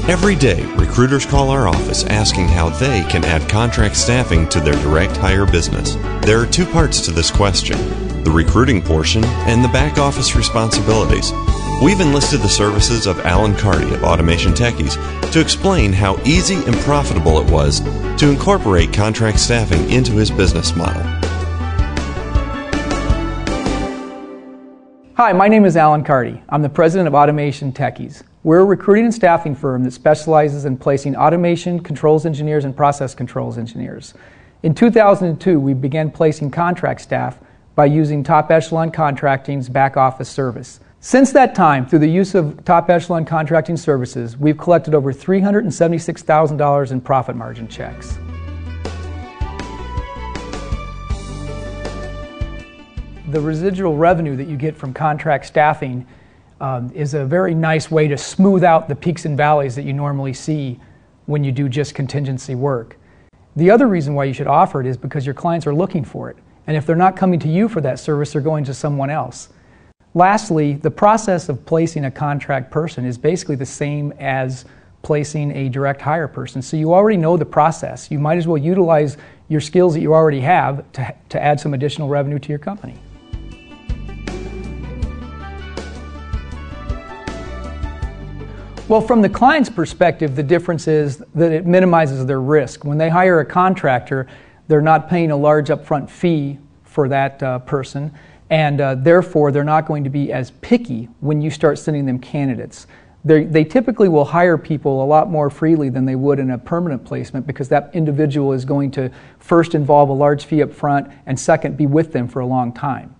Every day, recruiters call our office asking how they can add contract staffing to their direct hire business. There are two parts to this question: the recruiting portion and the back office responsibilities. We've enlisted the services of Alan Carty of Automation Techies to explain how easy and profitable it was to incorporate contract staffing into his business model. Hi, my name is Alan Carty. I'm the president of Automation Techies. We're a recruiting and staffing firm that specializes in placing automation controls engineers and process controls engineers. In 2002, we began placing contract staff by using Top Echelon Contracting's back office service. Since that time, through the use of Top Echelon Contracting services, we've collected over $376,000 in profit margin checks. The residual revenue that you get from contract staffing is a very nice way to smooth out the peaks and valleys that you normally see when you do just contingency work. The other reason why you should offer it is because your clients are looking for it. And if they're not coming to you for that service, they're going to someone else. Lastly, the process of placing a contract person is basically the same as placing a direct hire person. So you already know the process. You might as well utilize your skills that you already have to add some additional revenue to your company. Well, from the client's perspective, the difference is that it minimizes their risk. When they hire a contractor, they're not paying a large upfront fee for that person, and therefore they're not going to be as picky when you start sending them candidates. They typically will hire people a lot more freely than they would in a permanent placement, because that individual is going to first involve a large fee up front and second be with them for a long time.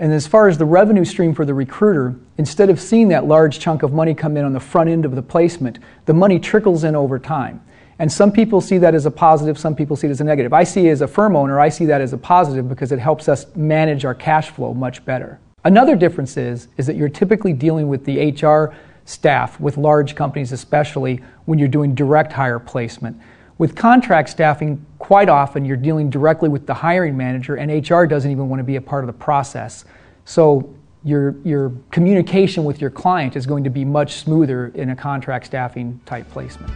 And as far as the revenue stream for the recruiter, instead of seeing that large chunk of money come in on the front end of the placement, the money trickles in over time. And some people see that as a positive, some people see it as a negative. I see it as a firm owner, I see that as a positive because it helps us manage our cash flow much better. Another difference is that you're typically dealing with the HR staff, with large companies especially, when you're doing direct hire placement. With contract staffing, quite often you're dealing directly with the hiring manager, and HR doesn't even want to be a part of the process. So your communication with your client is going to be much smoother in a contract staffing type placement.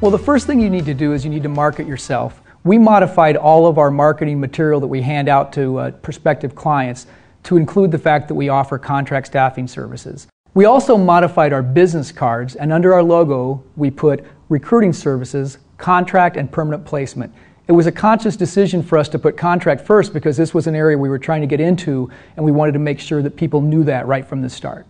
Well, the first thing you need to do is you need to market yourself. We modified all of our marketing material that we hand out to prospective clients to include the fact that we offer contract staffing services. We also modified our business cards, and under our logo we put recruiting services, contract, and permanent placement. It was a conscious decision for us to put contract first because this was an area we were trying to get into, and we wanted to make sure that people knew that right from the start.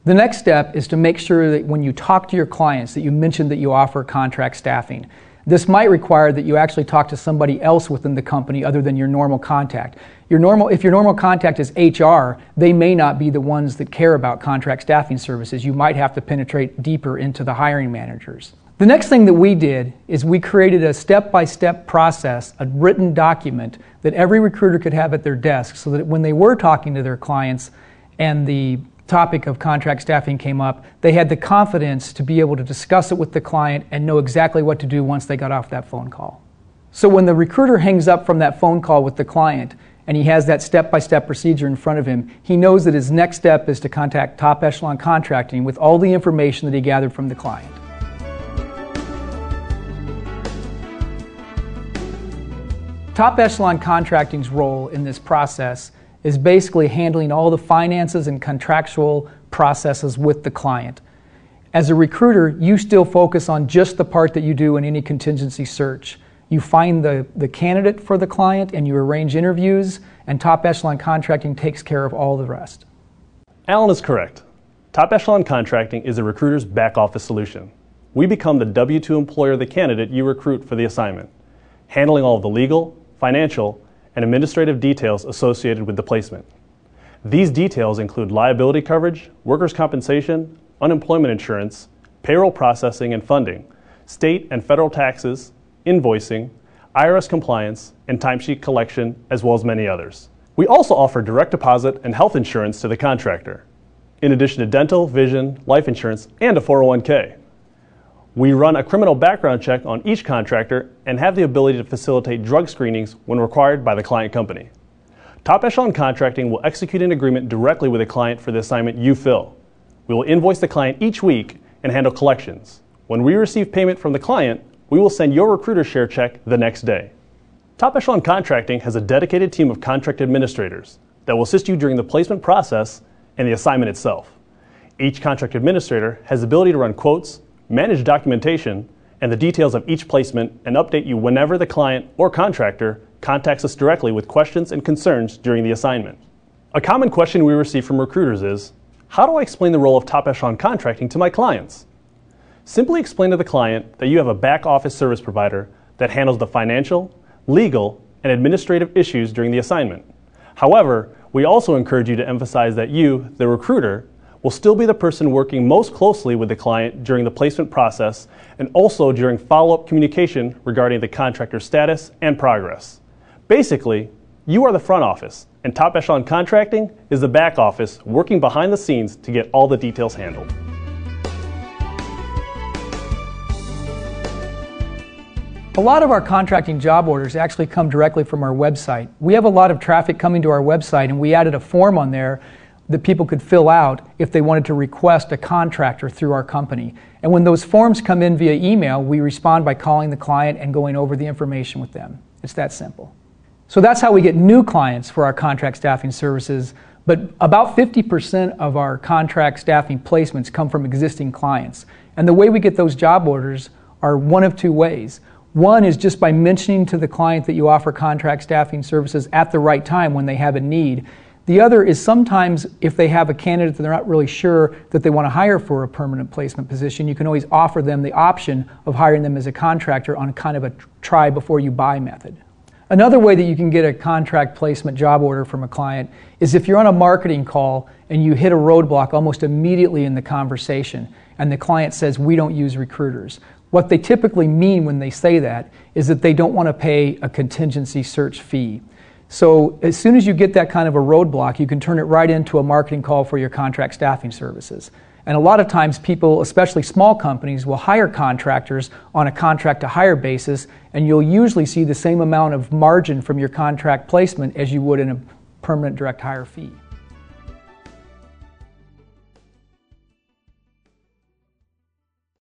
The next step is to make sure that when you talk to your clients that you mention that you offer contract staffing. This might require that you actually talk to somebody else within the company other than your normal contact. If your normal contact is HR, they may not be the ones that care about contract staffing services. You might have to penetrate deeper into the hiring managers. The next thing that we did is we created a step-by-step process, a written document that every recruiter could have at their desk so that when they were talking to their clients and the topic of contract staffing came up, they had the confidence to be able to discuss it with the client and know exactly what to do once they got off that phone call. So when the recruiter hangs up from that phone call with the client and he has that step-by-step procedure in front of him, he knows that his next step is to contact Top Echelon Contracting with all the information that he gathered from the client. Top Echelon Contracting's role in this process is basically handling all the finances and contractual processes with the client. As a recruiter, you still focus on just the part that you do in any contingency search. You find the candidate for the client and you arrange interviews, and Top Echelon Contracting takes care of all the rest. Alan is correct. Top Echelon Contracting is a recruiter's back office solution. We become the W-2 employer of the candidate you recruit for the assignment, handling all of the legal, financial, and administrative details associated with the placement. These details include liability coverage, workers' compensation, unemployment insurance, payroll processing and funding, state and federal taxes, invoicing, IRS compliance, and timesheet collection, as well as many others. We also offer direct deposit and health insurance to the contractor, in addition to dental, vision, life insurance, and a 401k. We run a criminal background check on each contractor and have the ability to facilitate drug screenings when required by the client company. Top Echelon Contracting will execute an agreement directly with a client for the assignment you fill. We will invoice the client each week and handle collections. When we receive payment from the client, we will send your recruiter share check the next day. Top Echelon Contracting has a dedicated team of contract administrators that will assist you during the placement process and the assignment itself. Each contract administrator has the ability to run quotes, manage documentation, and the details of each placement and update you whenever the client or contractor contacts us directly with questions and concerns during the assignment. A common question we receive from recruiters is, how do I explain the role of Top Echelon Contracting to my clients? Simply explain to the client that you have a back office service provider that handles the financial, legal, and administrative issues during the assignment. However, we also encourage you to emphasize that you, the recruiter, will still be the person working most closely with the client during the placement process and also during follow-up communication regarding the contractor's status and progress. Basically, you are the front office, and Top Echelon Contracting is the back office working behind the scenes to get all the details handled. A lot of our contracting job orders actually come directly from our website. We have a lot of traffic coming to our website, and we added a form on there that people could fill out if they wanted to request a contractor through our company. And when those forms come in via email, we respond by calling the client and going over the information with them. It's that simple. So that's how we get new clients for our contract staffing services, but about 50% of our contract staffing placements come from existing clients. And the way we get those job orders are one of two ways. One is just by mentioning to the client that you offer contract staffing services at the right time when they have a need. The other is sometimes if they have a candidate that they're not really sure that they want to hire for a permanent placement position, you can always offer them the option of hiring them as a contractor on kind of a try before you buy method. Another way that you can get a contract placement job order from a client is if you're on a marketing call and you hit a roadblock almost immediately in the conversation and the client says, "We don't use recruiters." What they typically mean when they say that is that they don't want to pay a contingency search fee. So as soon as you get that kind of a roadblock, you can turn it right into a marketing call for your contract staffing services. And a lot of times people, especially small companies, will hire contractors on a contract to hire basis, and you'll usually see the same amount of margin from your contract placement as you would in a permanent direct hire fee.